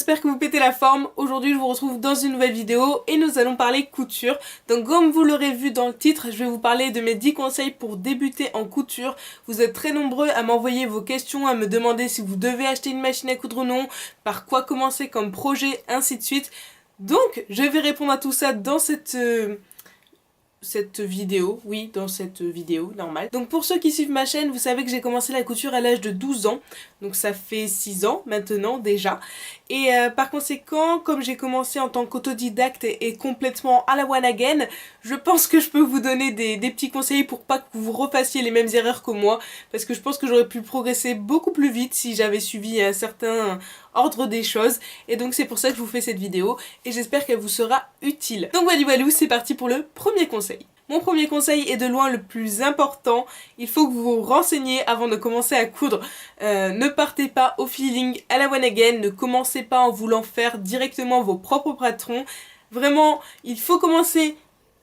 j'espère que vous pétez la forme. Aujourd'hui je vous retrouve dans une nouvelle vidéo et nous allons parler couture. Donc comme vous l'aurez vu dans le titre, je vais vous parler de mes 10 conseils pour débuter en couture. Vous êtes très nombreux à m'envoyer vos questions, à me demander si vous devez acheter une machine à coudre ou non, par quoi commencer comme projet, ainsi de suite. Donc je vais répondre à tout ça dans cette vidéo, oui, dans cette vidéo normale. Donc pour ceux qui suivent ma chaîne, vous savez que j'ai commencé la couture à l'âge de 12 ans, donc ça fait 6 ans maintenant déjà. Et par conséquent, comme j'ai commencé en tant qu'autodidacte et complètement à la one again, je pense que je peux vous donner des petits conseils pour pas que vous refassiez les mêmes erreurs que moi, parce que je pense que j'aurais pu progresser beaucoup plus vite si j'avais suivi un certain ordre des choses, et donc c'est pour ça que je vous fais cette vidéo, et j'espère qu'elle vous sera utile. Donc voilà, c'est parti pour le premier conseil. Mon premier conseil est de loin le plus important, il faut que vous vous renseigniez avant de commencer à coudre. Ne partez pas au feeling à la one again, ne commencez pas en voulant faire directement vos propres patrons. Vraiment, il faut commencer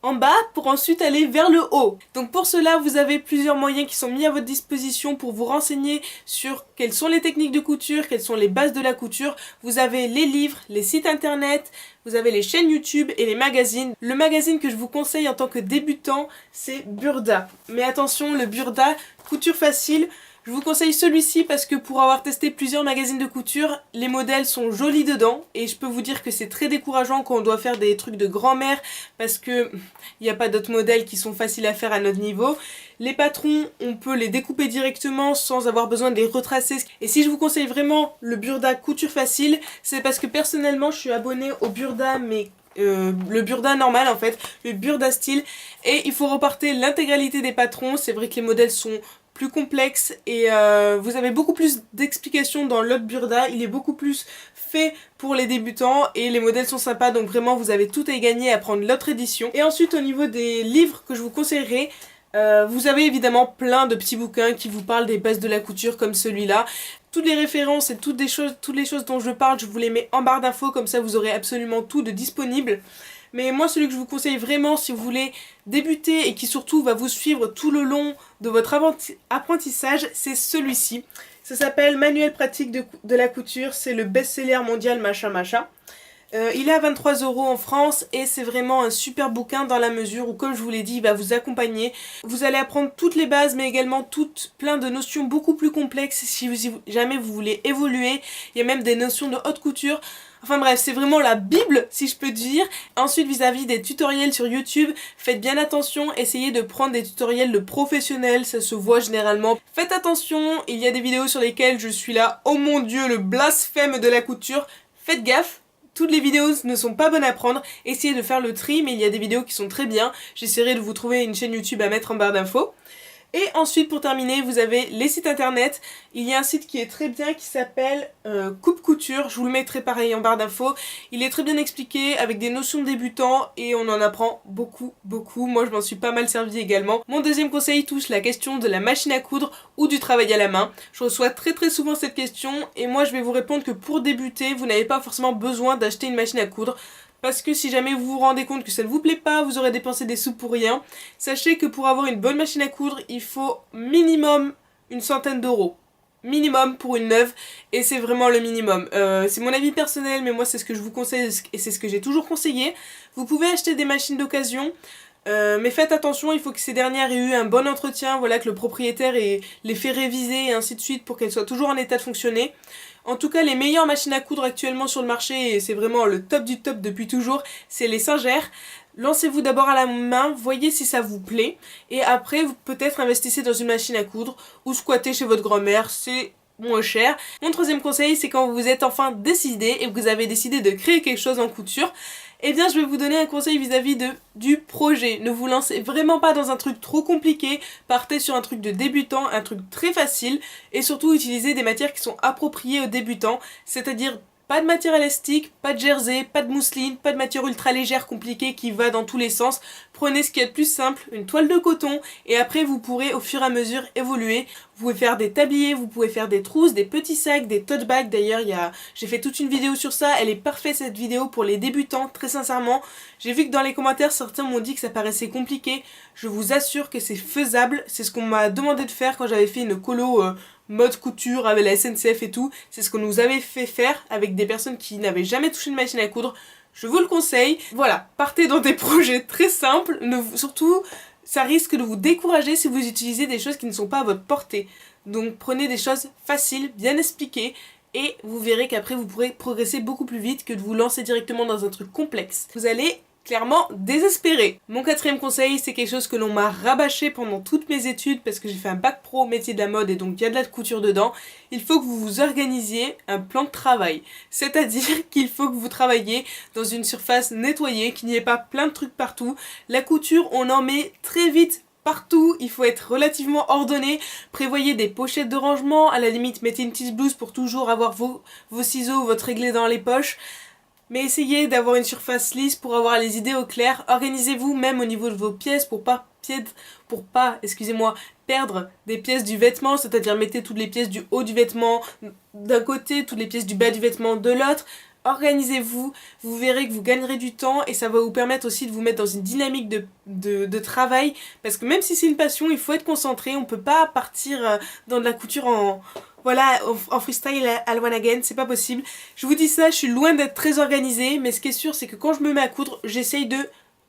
en bas pour ensuite aller vers le haut. Donc pour cela, vous avez plusieurs moyens qui sont mis à votre disposition pour vous renseigner sur quelles sont les techniques de couture, quelles sont les bases de la couture. Vous avez les livres, les sites internet, vous avez les chaînes YouTube et les magazines. Le magazine que je vous conseille en tant que débutant, c'est Burda. Mais attention, le Burda, couture facile, je vous conseille celui-ci parce que pour avoir testé plusieurs magazines de couture, les modèles sont jolis dedans et je peux vous dire que c'est très décourageant quand on doit faire des trucs de grand-mère parce que il n'y a pas d'autres modèles qui sont faciles à faire à notre niveau. Les patrons, on peut les découper directement sans avoir besoin de les retracer. Et si je vous conseille vraiment le Burda couture facile, c'est parce que personnellement je suis abonnée au Burda mais le Burda normal en fait, le Burda style, et il faut reporter l'intégralité des patrons. C'est vrai que les modèles sont plus complexe et vous avez beaucoup plus d'explications dans l'autre Burda, il est beaucoup plus fait pour les débutants et les modèles sont sympas, donc vraiment vous avez tout à y gagner à prendre l'autre édition. Et ensuite au niveau des livres que je vous conseillerais, vous avez évidemment plein de petits bouquins qui vous parlent des bases de la couture comme celui-là. Toutes les références et toutes les choses dont je parle, je vous les mets en barre d'infos, comme ça vous aurez absolument tout de disponible. Mais moi, celui que je vous conseille vraiment si vous voulez débuter et qui surtout va vous suivre tout le long de votre apprentissage, c'est celui-ci. Ça s'appelle Manuel pratique de la couture, c'est le best-seller mondial machin machin. Il est à 23 € en France et c'est vraiment un super bouquin dans la mesure où, comme je vous l'ai dit, il va vous accompagner. Vous allez apprendre toutes les bases mais également plein de notions beaucoup plus complexes si jamais vous voulez évoluer. Il y a même des notions de haute couture. Enfin bref, c'est vraiment la Bible, si je peux dire. Ensuite, vis-à-vis des tutoriels sur YouTube, faites bien attention, essayez de prendre des tutoriels de professionnels, ça se voit généralement. Faites attention, il y a des vidéos sur lesquelles je suis là, oh mon dieu, le blasphème de la couture. Faites gaffe, toutes les vidéos ne sont pas bonnes à prendre, essayez de faire le tri, mais il y a des vidéos qui sont très bien. J'essaierai de vous trouver une chaîne YouTube à mettre en barre d'infos. Et ensuite, pour terminer, vous avez les sites internet. Il y a un site qui est très bien qui s'appelle Coupe Couture. Je vous le mettrai pareil en barre d'infos. Il est très bien expliqué avec des notions de débutants et on en apprend beaucoup. Moi, je m'en suis pas mal servi également. Mon deuxième conseil touche la question de la machine à coudre ou du travail à la main. Je reçois très souvent cette question et moi, je vais vous répondre que pour débuter, vous n'avez pas forcément besoin d'acheter une machine à coudre. Parce que si jamais vous vous rendez compte que ça ne vous plaît pas, vous aurez dépensé des sous pour rien. Sachez que pour avoir une bonne machine à coudre, il faut minimum une centaine d'euros. Minimum pour une neuve, et c'est vraiment le minimum. C'est mon avis personnel, mais moi c'est ce que je vous conseille et c'est ce que j'ai toujours conseillé. Vous pouvez acheter des machines d'occasion, mais faites attention, il faut que ces dernières aient eu un bon entretien, voilà, que le propriétaire les fait réviser et ainsi de suite pour qu'elles soient toujours en état de fonctionner. En tout cas, les meilleures machines à coudre actuellement sur le marché, et c'est vraiment le top du top depuis toujours, c'est les Singer. Lancez-vous d'abord à la main, voyez si ça vous plaît, et après, vous peut-être investissez dans une machine à coudre, ou squattez chez votre grand-mère, c'est moins cher. Mon troisième conseil, c'est quand vous êtes enfin décidé, et que vous avez décidé de créer quelque chose en couture, eh bien je vais vous donner un conseil vis-à-vis du projet. Ne vous lancez vraiment pas dans un truc trop compliqué, partez sur un truc de débutant, un truc très facile, et surtout utilisez des matières qui sont appropriées aux débutants, c'est-à-dire pas de matière élastique, pas de jersey, pas de mousseline, pas de matière ultra légère compliquée qui va dans tous les sens. Prenez ce qu'il y a de plus simple, une toile de coton, et après vous pourrez au fur et à mesure évoluer. Vous pouvez faire des tabliers, vous pouvez faire des trousses, des petits sacs, des tote bags. D'ailleurs, j'ai fait toute une vidéo sur ça, elle est parfaite cette vidéo pour les débutants, très sincèrement. J'ai vu que dans les commentaires, certains m'ont dit que ça paraissait compliqué. Je vous assure que c'est faisable, c'est ce qu'on m'a demandé de faire quand j'avais fait une colo mode couture avec la SNCF et tout, c'est ce qu'on nous avait fait faire avec des personnes qui n'avaient jamais touché une machine à coudre. Je vous le conseille. Voilà, partez dans des projets très simples, surtout ça risque de vous décourager si vous utilisez des choses qui ne sont pas à votre portée. Donc prenez des choses faciles, bien expliquées, et vous verrez qu'après vous pourrez progresser beaucoup plus vite que de vous lancer directement dans un truc complexe. Vous allez clairement désespéré. Mon quatrième conseil, c'est quelque chose que l'on m'a rabâché pendant toutes mes études parce que j'ai fait un bac pro métier de la mode et donc il y a de la couture dedans. Il faut que vous vous organisiez un plan de travail. C'est-à-dire qu'il faut que vous travailliez dans une surface nettoyée, qu'il n'y ait pas plein de trucs partout. La couture, on en met très vite partout, il faut être relativement ordonné, prévoyez des pochettes de rangement, à la limite mettez une petite blouse pour toujours avoir vos ciseaux ou votre réglé dans les poches. Mais essayez d'avoir une surface lisse pour avoir les idées au clair. Organisez-vous même au niveau de vos pièces pour pas perdre des pièces du vêtement, c'est-à-dire mettez toutes les pièces du haut du vêtement d'un côté, toutes les pièces du bas du vêtement de l'autre. Organisez-vous, vous verrez que vous gagnerez du temps et ça va vous permettre aussi de vous mettre dans une dynamique de travail, parce que même si c'est une passion, il faut être concentré, on peut pas partir dans de la couture en freestyle à one again, c'est pas possible. Je vous dis ça, je suis loin d'être très organisée, mais ce qui est sûr, c'est que quand je me mets à coudre, j'essaye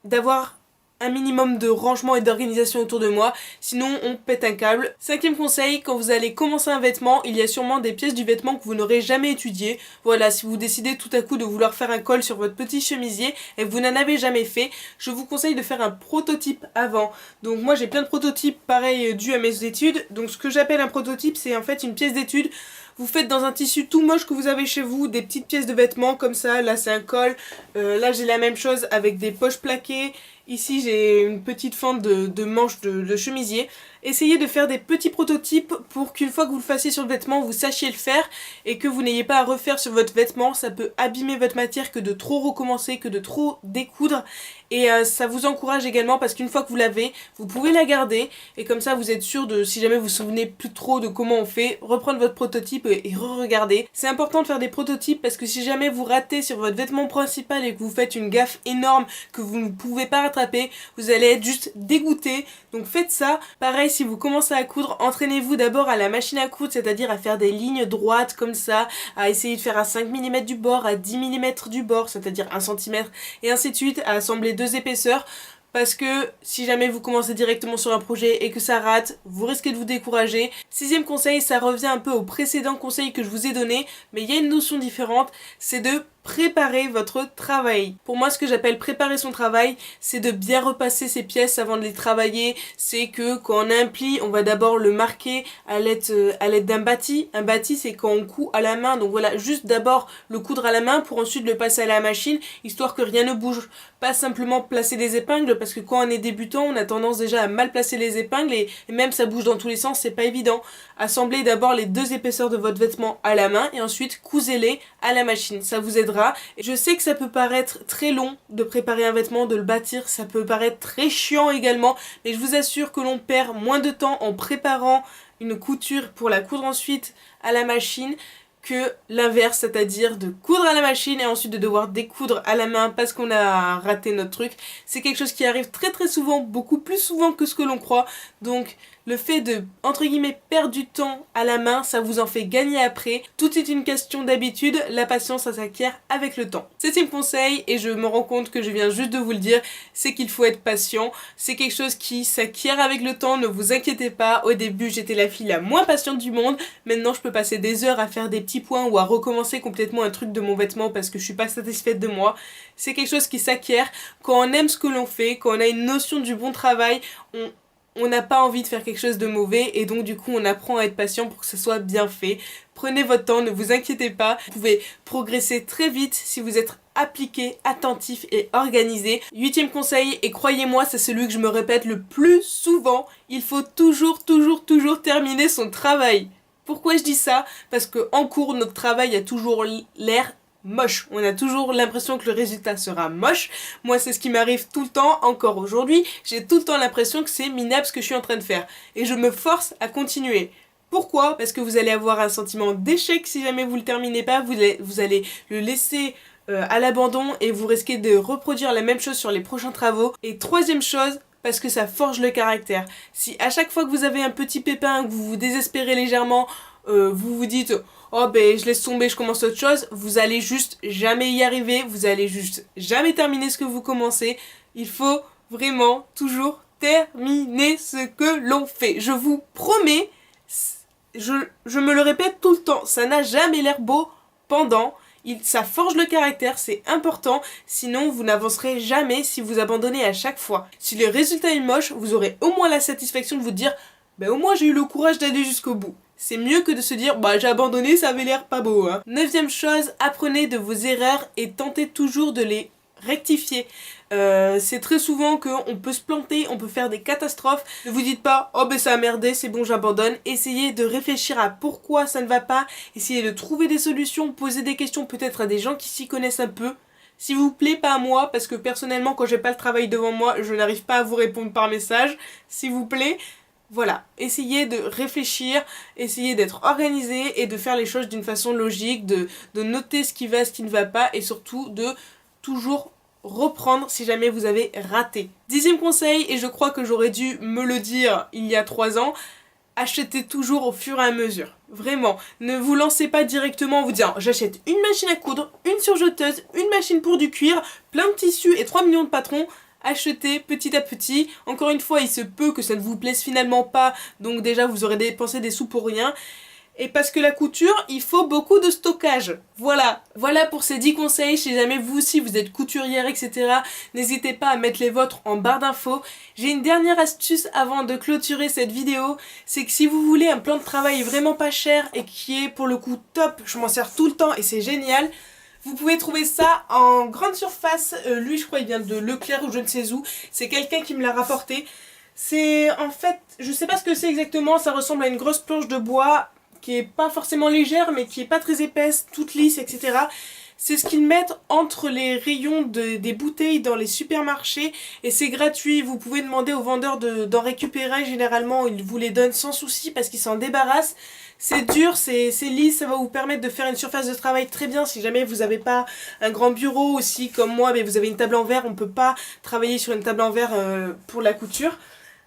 d'avoir un minimum de rangement et d'organisation autour de moi, sinon on pète un câble. Cinquième conseil, quand vous allez commencer un vêtement, il y a sûrement des pièces du vêtement que vous n'aurez jamais étudiées. Voilà, si vous décidez tout à coup de vouloir faire un col sur votre petit chemisier et que vous n'en avez jamais fait, je vous conseille de faire un prototype avant. Donc moi j'ai plein de prototypes pareil dus à mes études. Donc ce que j'appelle un prototype, c'est en fait une pièce d'étude. Vous faites dans un tissu tout moche que vous avez chez vous des petites pièces de vêtements comme ça, là c'est un col, là j'ai la même chose avec des poches plaquées, ici j'ai une petite fente de manche de chemisier. Essayez de faire des petits prototypes pour qu'une fois que vous le fassiez sur le vêtement, vous sachiez le faire et que vous n'ayez pas à refaire sur votre vêtement. Ça peut abîmer votre matière que de trop recommencer, que de trop découdre. Et ça vous encourage également parce qu'une fois que vous l'avez, vous pouvez la garder et comme ça vous êtes sûr de, si jamais vous vous souvenez plus trop de comment on fait, reprendre votre prototype et re-regarder. C'est important de faire des prototypes parce que si jamais vous ratez sur votre vêtement principal et que vous faites une gaffe énorme que vous ne pouvez pas rattraper, vous allez être juste dégoûté. Donc faites ça. Pareil, si vous commencez à coudre, entraînez-vous d'abord à la machine à coudre, c'est-à-dire à faire des lignes droites comme ça, à essayer de faire à 5 mm du bord, à 10 mm du bord, c'est-à-dire 1 cm, et ainsi de suite, à assembler deux épaisseurs. Parce que si jamais vous commencez directement sur un projet et que ça rate, vous risquez de vous décourager. Sixième conseil, ça revient un peu au précédent conseil que je vous ai donné, mais il y a une notion différente, c'est de préparer votre travail. Pour moi, ce que j'appelle préparer son travail, c'est de bien repasser ses pièces avant de les travailler. C'est que quand on a un pli, on va d'abord le marquer à l'aide d'un bâti. Un bâti, c'est quand on coud à la main. Donc voilà, juste d'abord le coudre à la main pour ensuite le passer à la machine, histoire que rien ne bouge. Pas simplement placer des épingles, parce que quand on est débutant, on a tendance déjà à mal placer les épingles et même ça bouge dans tous les sens, c'est pas évident. Assemblez d'abord les deux épaisseurs de votre vêtement à la main et ensuite cousez-les à la machine. Ça vous aidera. Je sais que ça peut paraître très long de préparer un vêtement, de le bâtir, ça peut paraître très chiant également, mais je vous assure que l'on perd moins de temps en préparant une couture pour la coudre ensuite à la machine que l'inverse, c'est-à-dire de coudre à la machine et ensuite de devoir découdre à la main parce qu'on a raté notre truc. C'est quelque chose qui arrive très très souvent, beaucoup plus souvent que ce que l'on croit. Donc le fait de, entre guillemets, perdre du temps à la main, ça vous en fait gagner après. Tout est une question d'habitude, la patience ça s'acquiert avec le temps. Septième conseil, et je me rends compte que je viens juste de vous le dire, c'est qu'il faut être patient. C'est quelque chose qui s'acquiert avec le temps, ne vous inquiétez pas. Au début j'étais la fille la moins patiente du monde, maintenant je peux passer des heures à faire des petits points ou à recommencer complètement un truc de mon vêtement parce que je suis pas satisfaite de moi. C'est quelque chose qui s'acquiert. Quand on aime ce que l'on fait, quand on a une notion du bon travail, on n'a pas envie de faire quelque chose de mauvais et donc du coup on apprend à être patient pour que ce soit bien fait. Prenez votre temps, ne vous inquiétez pas. Vous pouvez progresser très vite si vous êtes appliqué, attentif et organisé. Huitième conseil, et croyez-moi c'est celui que je me répète le plus souvent, il faut toujours terminer son travail. Pourquoi je dis ça? Parce qu'en cours, notre travail a toujours l'air moche. On a toujours l'impression que le résultat sera moche. Moi, c'est ce qui m'arrive tout le temps, encore aujourd'hui. J'ai tout le temps l'impression que c'est minable ce que je suis en train de faire. Et je me force à continuer. Pourquoi? Parce que vous allez avoir un sentiment d'échec si jamais vous le terminez pas. Vous allez le laisser à l'abandon et vous risquez de reproduire la même chose sur les prochains travaux. Et troisième chose, parce que ça forge le caractère. Si à chaque fois que vous avez un petit pépin, que vous vous désespérez légèrement, vous vous dites oh ben je laisse tomber, je commence autre chose, vous allez juste jamais y arriver, vous allez juste jamais terminer ce que vous commencez. Il faut vraiment toujours terminer ce que l'on fait. Je vous promets, je me le répète tout le temps, ça n'a jamais l'air beau pendant. Ça forge le caractère, c'est important, sinon vous n'avancerez jamais si vous abandonnez à chaque fois. Si le résultat est moche, vous aurez au moins la satisfaction de vous dire ben au moins j'ai eu le courage d'aller jusqu'au bout. C'est mieux que de se dire bah j'ai abandonné, ça avait l'air pas beau hein. 9e chose, apprenez de vos erreurs et tentez toujours de les rectifier. C'est très souvent qu'on peut se planter, on peut faire des catastrophes. Ne vous dites pas oh ben ça a merdé, c'est bon j'abandonne. Essayez de réfléchir à pourquoi ça ne va pas, essayez de trouver des solutions, poser des questions peut-être à des gens qui s'y connaissent un peu. S'il vous plaît, pas à moi, parce que personnellement quand j'ai pas le travail devant moi, je n'arrive pas à vous répondre par message. S'il vous plaît. Voilà, essayez de réfléchir, essayez d'être organisé et de faire les choses d'une façon logique, de noter ce qui va, ce qui ne va pas et surtout de toujours reprendre si jamais vous avez raté. 10e conseil, et je crois que j'aurais dû me le dire il y a 3 ans, achetez toujours au fur et à mesure. Vraiment, ne vous lancez pas directement en vous disant j'achète une machine à coudre, une surjeteuse, une machine pour du cuir, plein de tissus et 3 millions de patrons. Achetez petit à petit. Encore une fois, il se peut que ça ne vous plaise finalement pas, donc déjà vous aurez dépensé des sous pour rien. Et parce que la couture, il faut beaucoup de stockage. Voilà pour ces 10 conseils. Si jamais vous aussi vous êtes couturière, etc., n'hésitez pas à mettre les vôtres en barre d'infos. J'ai une dernière astuce avant de clôturer cette vidéo, c'est que si vous voulez un plan de travail vraiment pas cher et qui est pour le coup top, je m'en sers tout le temps et c'est génial. Vous pouvez trouver ça en grande surface, lui je crois il vient de Leclerc ou je ne sais où, c'est quelqu'un qui me l'a rapporté. C'est en fait, je sais pas ce que c'est exactement, ça ressemble à une grosse planche de bois qui est pas forcément légère mais qui est pas très épaisse, toute lisse, etc. C'est ce qu'ils mettent entre les rayons des bouteilles dans les supermarchés et c'est gratuit, vous pouvez demander aux vendeurs d'en récupérer, généralement ils vous les donnent sans souci parce qu'ils s'en débarrassent. C'est dur, c'est lisse, ça va vous permettre de faire une surface de travail très bien si jamais vous n'avez pas un grand bureau aussi comme moi, mais vous avez une table en verre, on ne peut pas travailler sur une table en verre pour la couture.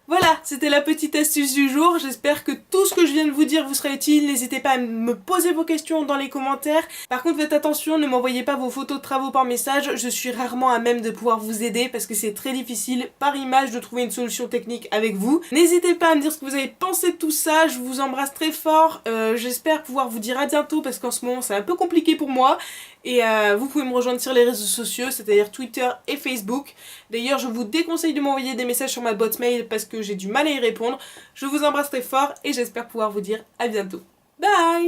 Voilà, c'était la petite astuce du jour, j'espère que tout ce que je viens de vous dire vous sera utile, n'hésitez pas à me poser vos questions dans les commentaires. Par contre faites attention, ne m'envoyez pas vos photos de travaux par message, je suis rarement à même de pouvoir vous aider parce que c'est très difficile par image de trouver une solution technique avec vous. N'hésitez pas à me dire ce que vous avez pensé de tout ça, je vous embrasse très fort, j'espère pouvoir vous dire à bientôt parce qu'en ce moment c'est un peu compliqué pour moi. Et vous pouvez me rejoindre sur les réseaux sociaux, c'est-à-dire Twitter et Facebook. D'ailleurs, je vous déconseille de m'envoyer des messages sur ma boîte mail parce que j'ai du mal à y répondre. Je vous embrasse très fort et j'espère pouvoir vous dire à bientôt. Bye!